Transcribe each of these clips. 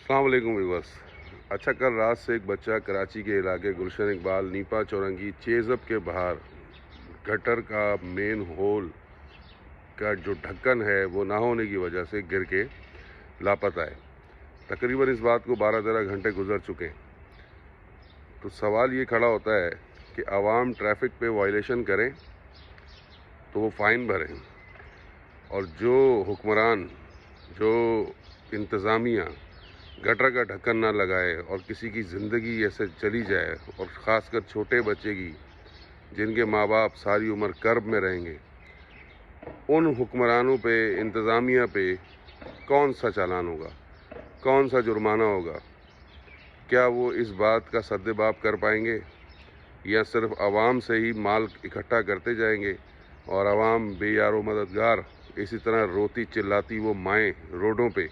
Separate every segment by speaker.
Speaker 1: अस्सलाम वालेकुम व्यूअर्स। अच्छा, कल रात से एक बच्चा कराची के इलाके गुलशन इकबाल नीपा चौरंगी चेज़अप के बाहर गटर का मेन होल का जो ढक्कन है वो ना होने की वजह से गिर के लापता है। तकरीबन इस बात को 12-13 घंटे गुजर चुके हैं। तो सवाल ये खड़ा होता है कि आवाम ट्रैफिक पे वायलेशन करें तो वो फ़ाइन भरें, और जो हुक्मरान, जो इंतज़ामिया गटर का ढक्कन ना लगाए और किसी की ज़िंदगी ऐसे चली जाए, और ख़ासकर छोटे बच्चे की जिनके माँ बाप सारी उम्र कर्ब में रहेंगे, उन हुक्मरानों पे, इंतज़ामिया पे कौन सा चालान होगा, कौन सा जुर्माना होगा? क्या वो इस बात का सद्देबाप कर पाएंगे, या सिर्फ आवाम से ही माल इकट्ठा करते जाएंगे और आवाम बेयारो मददगार इसी तरह रोती चिल्लाती वो माएँ रोडों पे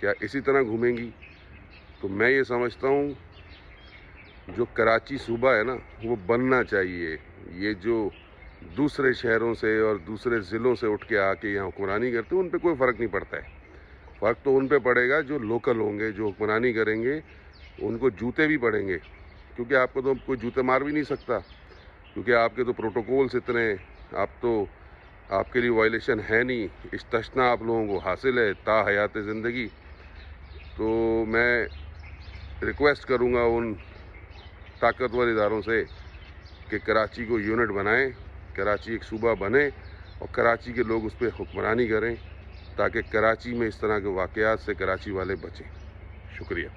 Speaker 1: क्या इसी तरह घूमेंगी? तो मैं ये समझता हूँ जो कराची सूबा है ना, वो बनना चाहिए। ये जो दूसरे शहरों से और दूसरे ज़िलों से उठ के आके यहाँ हुक्मरानी करते हैं, उन पे कोई फ़र्क नहीं पड़ता है। फ़र्क तो उन पे पड़ेगा जो लोकल होंगे, जो हुक्मरानी करेंगे, उनको जूते भी पड़ेंगे, क्योंकि आपको तो कोई जूते मार भी नहीं सकता, क्योंकि आपके तो प्रोटोकॉल्स इतने, आप तो, आपके लिए वायलेशन है नहीं, इस्तिस्ना आप लोगों को हासिल है ता हयात ज़िंदगी। तो मैं रिक्वेस्ट करूँगा उन ताकतवर इदारों से कि कराची को यूनिट बनाएं, कराची एक सूबा बने और कराची के लोग उस पर हुक्मरानी करें, ताकि कराची में इस तरह के वाक़यात से कराची वाले बचें। शुक्रिया।